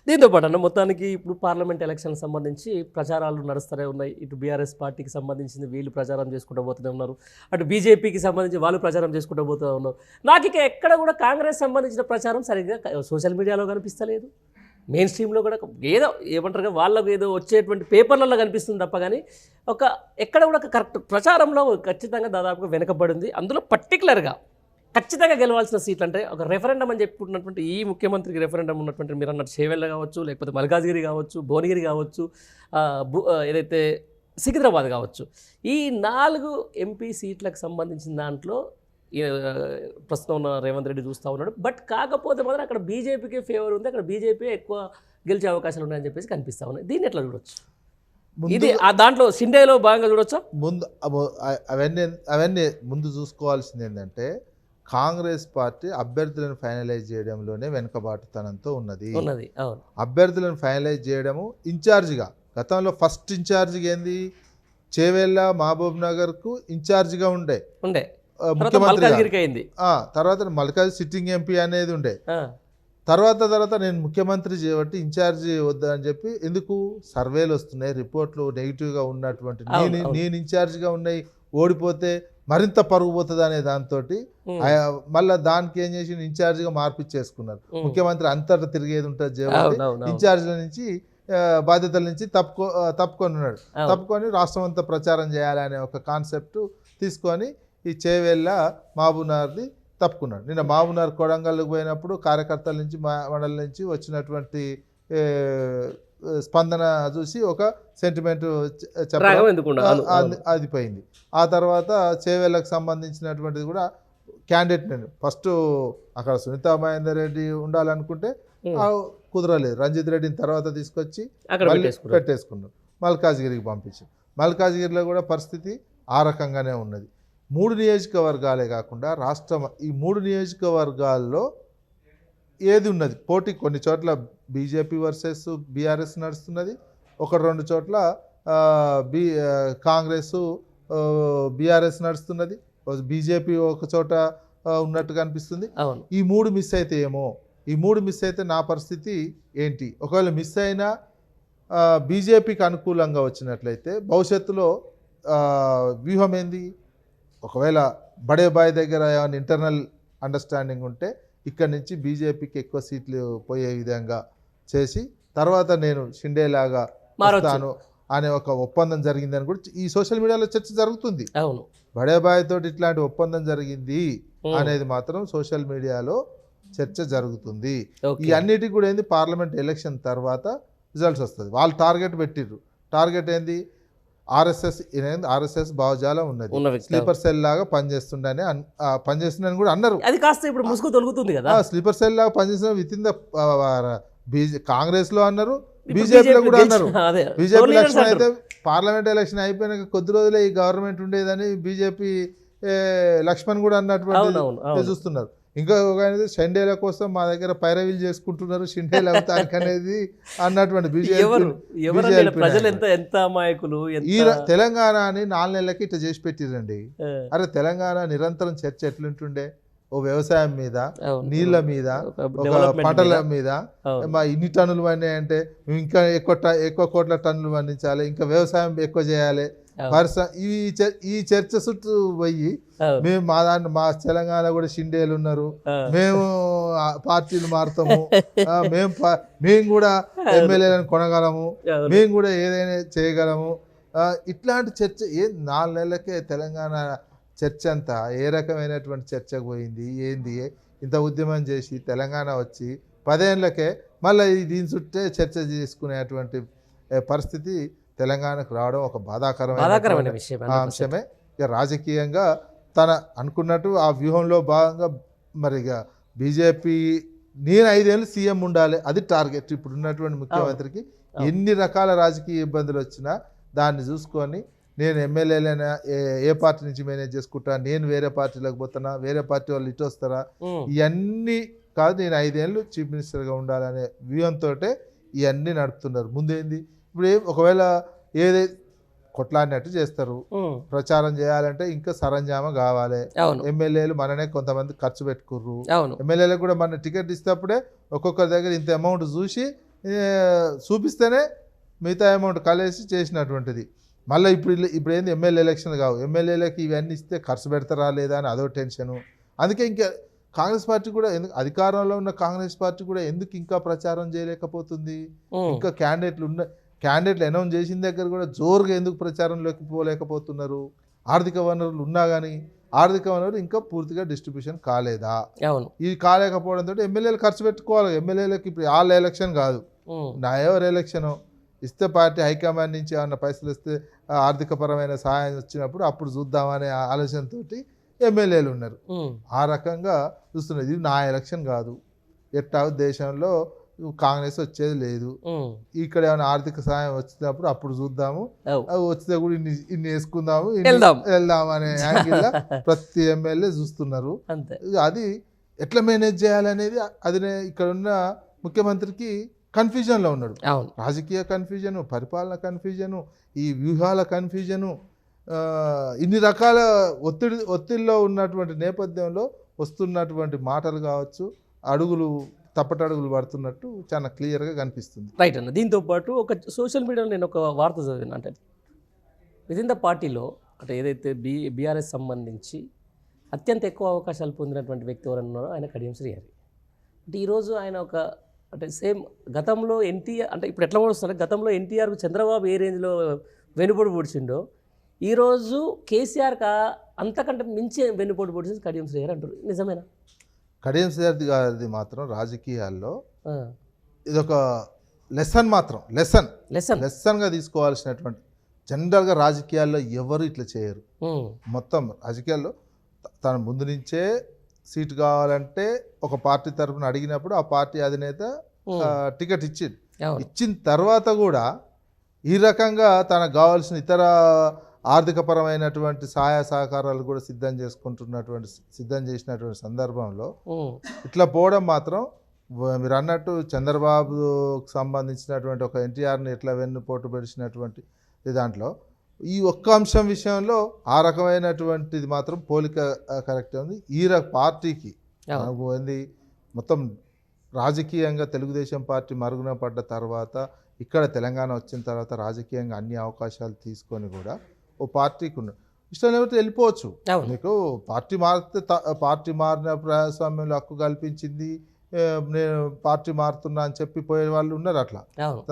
దీంతో పాటు అన్న మొత్తానికి ఇప్పుడు పార్లమెంట్ ఎలక్షన్ సంబంధించి ప్రచారాలు నడుస్తూనే ఉన్నాయి. ఇటు బీఆర్ఎస్ పార్టీకి సంబంధించింది వీళ్ళు ప్రచారం చేసుకుంటూ పోతూనే ఉన్నారు, అటు బీజేపీకి సంబంధించి వాళ్ళు ప్రచారం చేసుకుంటూ పోతూ ఉన్నారు. నాకు ఇక ఎక్కడ కూడా కాంగ్రెస్ సంబంధించిన ప్రచారం సరిగ్గా సోషల్ మీడియాలో కనిపిస్తలేదు, మెయిన్ స్ట్రీమ్లో కూడా ఏదో ఏమంటారు వాళ్ళకు ఏదో వచ్చేటువంటి పేపర్లలో కనిపిస్తుంది తప్ప కానీ ఎక్కడ కూడా కరెక్ట్ ప్రచారంలో ఖచ్చితంగా దాదాపుగా వెనకబడింది. అందులో పర్టికులర్గా ఖచ్చితంగా గెలవాల్సిన సీట్లు అంటే ఒక రెఫరెండం అని చెప్పుకుంటున్నటువంటి ఈ ముఖ్యమంత్రికి రెఫరెండం ఉన్నటువంటి మీరు అన్నట్టు చేవెళ్ళ కావచ్చు, లేకపోతే మల్కాజ్గిరి కావచ్చు, భువనగిరి కావచ్చు, ఏదైతే సికింద్రాబాద్ కావచ్చు, ఈ 4 ఎంపీ సీట్లకు సంబంధించిన దాంట్లో ప్రస్తుతం ఉన్న రేవంత్ రెడ్డి చూస్తూ ఉన్నాడు. బట్ కాకపోతే మాత్రం అక్కడ బీజేపీకి ఫేవర్ ఉంది, అక్కడ బీజేపీ ఎక్కువ గెలిచే అవకాశాలు ఉన్నాయని చెప్పేసి కనిపిస్తూ ఉన్నాయి. దీన్ని ఎట్లా చూడొచ్చు? ఇది దాంట్లో షిండేలో భాగంగా చూడొచ్చా? ముందు అవన్నీ ముందు చూసుకోవాల్సింది ఏంటంటే కాంగ్రెస్ పార్టీ అభ్యర్థులను ఫైనలైజ్ చేయడంలోనే వెనుకబాటుతనంతో ఉన్నది. అభ్యర్థులను ఫైనలైజ్ చేయడము ఇన్ఛార్జిగా గతంలో ఫస్ట్ ఇన్ఛార్జిగా ఏంది చేవెళ్ళ మహబూబ్ నగర్కు ఇన్ఛార్జిగా ఉండే ముఖ్యమంత్రి, తర్వాత మల్కాజ్ సిట్టింగ్ ఎంపీ అనేది ఉండే, తర్వాత నేను ముఖ్యమంత్రి చేయబట్టి ఇన్ఛార్జి వద్దా అని చెప్పి ఎందుకు సర్వేలు వస్తున్నాయి, రిపోర్ట్లు నెగిటివ్గా ఉన్నటువంటి నేను ఇన్ఛార్జిగా ఉన్నాయి, ఓడిపోతే మరింత పరుగు పోతుంది అనే దాంతో మళ్ళీ దానికి ఏం చేసి ఇన్ఛార్జిగా మార్పిచ్చేసుకున్నారు. ముఖ్యమంత్రి అంతటా తిరిగేది ఉంటుంది చేయబట్టి ఇన్ఛార్జిల నుంచి బాధ్యతల నుంచి తప్పుకొని రాష్ట్రం అంతా ప్రచారం చేయాలనే ఒక కాన్సెప్ట్ తీసుకొని ఈ చేవెళ్ళ మహబూబ్నగర్ది తప్పుకున్నాడు. నిన్న మహబూబ్నగర్ కొడంగల్కి పోయినప్పుడు కార్యకర్తల నుంచి మండలి నుంచి వచ్చినటువంటి స్పందన చూసి ఒక సెంటిమెంట్ చెప్పడం అది పోయింది. ఆ తర్వాత చేవెళ్ళకు సంబంధించినటువంటిది కూడా క్యాండిడేట్ నేను ఫస్ట్ అక్కడ సునీతా మహేందర్ రెడ్డి ఉండాలనుకుంటే కుదరలేదు, రంజిత్ రెడ్డిని తర్వాత తీసుకొచ్చి పెట్టేసుకున్నారు, మల్కాజ్గిరికి పంపించారు. మల్కాజ్గిరిలో కూడా పరిస్థితి ఆ రకంగానే ఉన్నది. 3 నియోజకవర్గాలే కాకుండా రాష్ట్రం ఈ 3 నియోజకవర్గాల్లో ఏది ఉన్నది పోటీ, కొన్ని చోట్ల బీజేపీ వర్సెస్ బీఆర్ఎస్ నడుస్తున్నది, 1-2 చోట్ల కాంగ్రెస్ బీఆర్ఎస్ నడుస్తున్నది, బీజేపీ ఒక చోట ఉన్నట్టుగా అనిపిస్తుంది. ఈ 3 మిస్ అయితే ఏమో, ఈ 3 మిస్ అయితే నా పరిస్థితి ఏంటి? ఒకవేళ మిస్ అయినా బీజేపీకి అనుకూలంగా వచ్చినట్లయితే భవిష్యత్తులో వ్యూహం ఏంది? ఒకవేళ బడే బాయ్ దగ్గర ఏమైనా ఇంటర్నల్ అండర్స్టాండింగ్ ఉంటే ఇక్కడి నుంచి బీజేపీకి ఎక్కువ సీట్లు పోయే విధంగా చేసి తర్వాత నేను షిండేలాగా వస్తాను అనే ఒక ఒప్పందం జరిగిందని కూడా ఈ సోషల్ మీడియాలో చర్చ జరుగుతుంది. బడే బాయ్ తోటి ఇట్లాంటి ఒప్పందం జరిగింది అనేది మాత్రం సోషల్ మీడియాలో చర్చ జరుగుతుంది. ఈ అన్నిటికి కూడా ఏంది పార్లమెంట్ ఎలక్షన్ తర్వాత రిజల్ట్స్ వస్తుంది. వాళ్ళు టార్గెట్ పెట్టిర్రు. టార్గెట్ ఏంది? ఆర్ఎస్ఎస్ భావజాలం ఉన్నది, స్లీపర్ సెల్ లాగా పనిచేస్తుందని కూడా అన్నారు. అది కాస్త ఇప్పుడు ముసుగు తొలుగుతుంది కదా. స్లీపర్ సెల్ లాగా పనిచేస్తున్న విత్ ఇన్ ద కాంగ్రెస్ లో అన్నారు, బీజేపీలో కూడా అన్నారు. బీజేపీ లక్ష్యం అయితే పార్లమెంట్ ఎలక్షన్ అయిపోయినాక కొద్ది రోజులే ఈ గవర్నమెంట్ ఉండేదని బీజేపీ లక్ష్మణ్ కూడా అన్నటువంటి చూస్తున్నారు. ఇంకా షిండేల కోసం మా దగ్గర పైరవీలు చేసుకుంటున్నారు, షిండేలు అవుతానికి అనేది అన్నటువంటి ఈ తెలంగాణని 4 నెలలకి ఇట్లా చేసి పెట్టిరండి. అరే తెలంగాణ నిరంతరం చర్చ ఎట్లుంటుండే, ఓ వ్యవసాయం మీద, నీళ్ల మీద, ఒక పంటల మీద, మా ఇన్ని టన్నులు పండినాయంటే ఇంకా ఎక్కువ కోట్ల టన్నులు పండించాలి, ఇంకా వ్యవసాయం ఎక్కువ చేయాలి. ఈ చర్చ చుట్టూ పోయి మేము మా తెలంగాణ కూడా షిండేలు ఉన్నారు, మేము పార్టీలు మారుతాము, మేము కూడా ఎమ్మెల్యేలను కొనగలము, మేము కూడా ఏదైనా చేయగలము, ఇట్లాంటి చర్చ 4 నెలలకే తెలంగాణ చర్చ అంతా ఏ రకమైనటువంటి చర్చకు పోయింది ఏంది? ఇంత ఉద్యమం చేసి తెలంగాణ వచ్చి 10 ఏళ్ళకే మళ్ళీ దీని చుట్టే చర్చ చేసుకునేటువంటి పరిస్థితి తెలంగాణకు రావడం ఒక బాధాకరమైన అంశమే. ఇక రాజకీయంగా తన అనుకున్నట్టు ఆ వ్యూహంలో భాగంగా మరి ఇక బీజేపీ నేను 5 ఏళ్ళు సీఎం ఉండాలి, అది టార్గెట్. ఇప్పుడు ఉన్నటువంటి ముఖ్యమంత్రికి ఎన్ని రకాల రాజకీయ ఇబ్బందులు వచ్చినా దాన్ని చూసుకొని నేను ఎమ్మెల్యేలైనా ఏ పార్టీ నుంచి మేనేజ్ చేసుకుంటా, నేను వేరే పార్టీలోకి పోతానా, వేరే పార్టీ వాళ్ళు ఇటు వస్తారా, ఇవన్నీ కాదు, నేను 5 ఏళ్ళు చీఫ్ మినిస్టర్గా ఉండాలనే వ్యూహంతో ఇవన్నీ నడుపుతున్నారు. ముందేంది ఇప్పుడు ఒకవేళ ఏదైతే కొట్లాడినట్టు చేస్తారు, ప్రచారం చేయాలంటే ఇంకా సరంజామా కావాలి. ఎమ్మెల్యేలు మననే కొంతమంది ఖర్చు పెట్టుకుర్రు, ఎమ్మెల్యేలకు కూడా మన టికెట్ ఇస్తేప్పుడే ఒక్కొక్కరి దగ్గర ఇంత అమౌంట్ చూసి చూపిస్తేనే మిగతా అమౌంట్ కలిసి చేసినటువంటిది. మళ్ళీ ఇప్పుడు ఏంది ఎమ్మెల్యే ఎలక్షన్ కావు, ఎమ్మెల్యేలకి ఇవన్నీ ఇస్తే ఖర్చు పెడతారా లేదా అని అదో టెన్షను. అందుకే ఇంకా కాంగ్రెస్ పార్టీ కూడా ఎందుకు అధికారంలో ఉన్న కాంగ్రెస్ పార్టీ కూడా ఎందుకు ఇంకా ప్రచారం చేయలేకపోతుంది? ఇంకా క్యాండిడేట్లు అనౌన్స్ చేసిన దగ్గర కూడా జోరుగా ఎందుకు ప్రచారంలోకి పోలేకపోతున్నారు? ఆర్థిక వనరులు ఉన్నా కానీ ఆర్థిక వనరులు ఇంకా పూర్తిగా డిస్ట్రిబ్యూషన్ కాలేదా? ఇది కాలేకపోవడంతో ఎమ్మెల్యేలు ఖర్చు పెట్టుకోవాలి. ఎమ్మెల్యేలకు ఇప్పుడు వాళ్ళ ఎలక్షన్ కాదు, నా ఎవరు ఎలక్షను ఇస్తే పార్టీ హైకమాండ్ నుంచి ఏమన్నా పైసలు ఇస్తే ఆర్థికపరమైన సహాయం వచ్చినప్పుడు అప్పుడు చూద్దామనే ఆలోచనతోటి ఎమ్మెల్యేలు ఉన్నారు. ఆ రకంగా చూస్తున్నది. ఇది నా ఎలక్షన్ కాదు, ఎట్టా దేశంలో కాంగ్రెస్ వచ్చేది లేదు, ఇక్కడ ఏమైనా ఆర్థిక సహాయం వచ్చినప్పుడు అప్పుడు చూద్దాము, వచ్చితే కూడా ఇన్ని వేసుకుందాము వెళ్దాం అనే యాంగిల్ ప్రతి ఎమ్మెల్యే చూస్తున్నారు. అది ఎట్లా మేనేజ్ చేయాలనేది అది ఇక్కడ ఉన్న ముఖ్యమంత్రికి కన్ఫ్యూజన్లో ఉన్నాడు. రాజకీయ కన్ఫ్యూజను, పరిపాలన కన్ఫ్యూజను, ఈ వ్యూహాల కన్ఫ్యూజను, ఇన్ని రకాల ఒత్తిడిలో ఉన్నటువంటి నేపథ్యంలో వస్తున్నటువంటి మాటలు కావచ్చు, తప్పటడుగులు పడుతున్నట్టు చాలా క్లియర్గా కనిపిస్తుంది. రైట్ అన్న. దీంతో పాటు ఒక సోషల్ మీడియాలో నేను ఒక వార్త చదివాను. అంటే విదిన్ ద పార్టీలో అంటే ఏదైతే బీఆర్ఎస్ సంబంధించి అత్యంత ఎక్కువ అవకాశాలు పొందినటువంటి వ్యక్తి ఎవరన్నారో ఆయన కడియం శ్రీహరి. అంటే ఈరోజు ఆయన ఒక అంటే సేమ్ గతంలో ఎన్టీఆర్ అంటే ఇప్పుడు ఎట్లా పడుతున్నారు, గతంలో ఎన్టీఆర్కు చంద్రబాబు ఏ రేంజ్లో వెనుపోటు పొడిచిండో ఈరోజు కేసీఆర్కి అంతకంటే మించి వెనుపోటు పొడిచింది కడియం శ్రీహరి అంటారు. నిజమేనా? కడియం శ్రీహరి గారిది మాత్రం రాజకీయాల్లో ఇదొక లెసన్గా తీసుకోవాల్సినటువంటి. జనరల్గా రాజకీయాల్లో ఎవరు ఇట్లా చేయరు. మొత్తం రాజకీయాల్లో తన ముందు నుంచే సీటు కావాలంటే ఒక పార్టీ తరఫున అడిగినప్పుడు ఆ పార్టీ అధినేత టికెట్ ఇచ్చిన తర్వాత కూడా ఈ రకంగా తనకు కావాల్సిన ఇతర ఆర్థికపరమైనటువంటి సహాయ సహకారాలు కూడా సిద్ధం చేసినటువంటి సందర్భంలో ఇట్లా పోవడం మాత్రం మీరు అన్నట్టు చంద్రబాబుకు సంబంధించినటువంటి ఒక ఎన్టీఆర్ని ఎట్లా వెన్నుపోటు పెడిచినటువంటి దాంట్లో ఈ ఒక్క అంశం విషయంలో ఆ రకమైనటువంటిది మాత్రం పోలిక కరెక్ట్ ఉంది. ఈ పార్టీకి ఏంది మొత్తం రాజకీయంగా తెలుగుదేశం పార్టీ మరుగున పడ్డ తర్వాత ఇక్కడ తెలంగాణ వచ్చిన తర్వాత రాజకీయంగా అన్ని అవకాశాలు తీసుకొని కూడా ఓ పార్టీకి ఉన్నాడు. ఇష్టం లేకపోతే వెళ్ళిపోవచ్చు. మీకు పార్టీ మారిన ప్రజాస్వామ్యంలో హక్కు కల్పించింది, నేను పార్టీ మారుతున్నా అని చెప్పి పోయే వాళ్ళు ఉన్నారు. అట్లా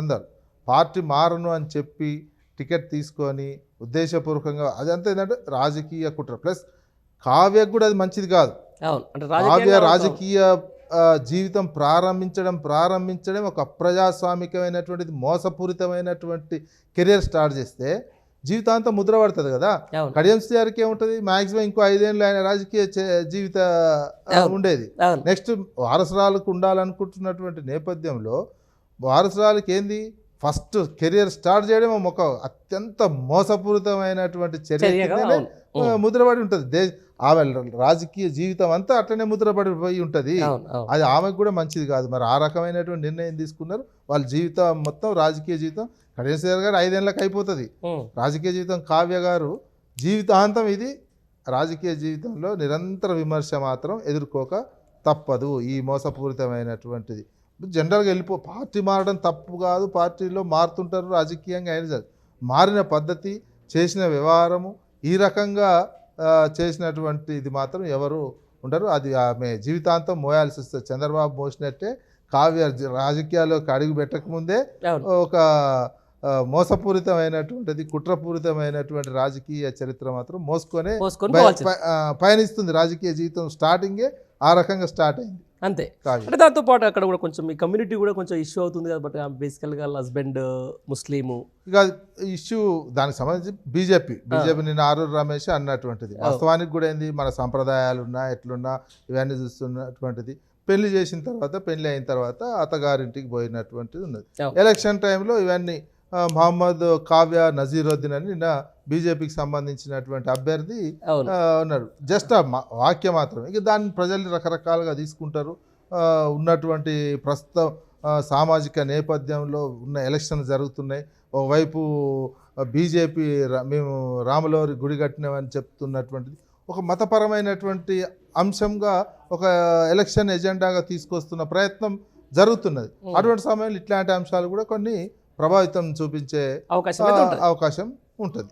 అందరు పార్టీ మారను అని చెప్పి టికెట్ తీసుకొని ఉద్దేశపూర్వకంగా అదంతా ఏంటంటే రాజకీయ కుట్ర. ప్లస్ కావ్యకు కూడా అది మంచిది కాదు. కావ్య రాజకీయ జీవితం ప్రారంభించడం ఒక అప్రజాస్వామికమైనటువంటిది, మోసపూరితమైనటువంటి కెరియర్ స్టార్ట్ చేస్తే జీవితాంతం ముద్ర పడుతుంది కదా. కడియం శ్రీహరికి ఏముంటుంది, మ్యాక్సిమం ఇంకో 5 ఏళ్ళు ఆయన రాజకీయ జీవిత ఉండేది. నెక్స్ట్ వారసురాలకు ఉండాలనుకుంటున్నటువంటి నేపథ్యంలో వారసురాలకి ఏంది ఫస్ట్ కెరియర్ స్టార్ట్ చేయడం ఒక అత్యంత మోసపూరితమైనటువంటి చర్య ముద్రపడి ఉంటుంది. ఆమె రాజకీయ జీవితం అంతా అట్లనే ముద్రపడిపోయి ఉంటుంది. అది ఆమెకు కూడా మంచిది కాదు. మరి ఆ రకమైనటువంటి నిర్ణయం తీసుకున్నారు. వాళ్ళ జీవితం మొత్తం రాజకీయ జీవితం కడియం శ్రీహరి గారు 5 ఏళ్ళకి అయిపోతుంది రాజకీయ జీవితం. కావ్య గారు జీవితాంతం ఇది రాజకీయ జీవితంలో నిరంతర విమర్శ మాత్రం ఎదుర్కోక తప్పదు. ఈ మోసపూరితమైనటువంటిది జనరల్గా పార్టీ మారడం తప్పు కాదు, పార్టీలో మారుతుంటారు రాజకీయంగా. అయినా మారిన పద్ధతి, చేసిన వ్యవహారము, ఈ రకంగా చేసినటువంటి ఇది మాత్రం ఎవరు ఉండరు. అది ఆమె జీవితాంతం మోయాల్సి వస్తుంది. చంద్రబాబు మోసినట్టే కావ్య రాజకీయాల్లోకి అడుగు పెట్టకముందే ఒక మోసపూరితమైనటువంటిది, కుట్రపూరితమైనటువంటి రాజకీయ చరిత్ర మాత్రం మోసుకొని పయనిస్తుంది. రాజకీయ జీవితం స్టార్టింగే ఆ రకంగా స్టార్ట్ అయింది అంతే. అంటే దాంతోపాటు అక్కడ కూడా కొంచెం ఈ కమ్యూనిటీ కూడా కొంచెం ఇష్యూ అవుతుంది కాబట్టి బేసికల్గా హస్బెండ్ ముస్లిము ఇక ఇష్యూ దానికి సంబంధించి బీజేపీ నిన్న ఆరూరు రమేష్ అన్నటువంటిది వాస్తవానికి కూడా ఏంది, మన సంప్రదాయాలున్నా ఎట్లున్నా ఇవన్నీ చూస్తున్నటువంటిది. పెళ్లి చేసిన తర్వాత, పెళ్లి అయిన తర్వాత అత్తగారింటికి పోయినటువంటిది ఉన్నది. ఎలక్షన్ టైంలో ఇవన్నీ మహమ్మద్ కావ్య నజీరుద్దీన్ అని నిన్న బీజేపీకి సంబంధించినటువంటి అభ్యర్థి ఉన్నాడు. జస్ట్ వాక్యం మాత్రమే. ఇక దాన్ని ప్రజలు రకరకాలుగా తీసుకుంటారు. ఉన్నటువంటి ప్రస్తుతం సామాజిక నేపథ్యంలో ఉన్న ఎలక్షన్ జరుగుతున్నాయి. ఒకవైపు బీజేపీ మేము రాములవారి గుడి కట్టినామని చెప్తున్నటువంటిది ఒక మతపరమైనటువంటి అంశంగా ఒక ఎలక్షన్ ఎజెండాగా తీసుకొస్తున్న ప్రయత్నం జరుగుతున్నది. అటువంటి సమయంలో ఇట్లాంటి అంశాలు కూడా కొన్ని ప్రభావితం చూపించే అవకాశం అవకాశం ఉంటుంది.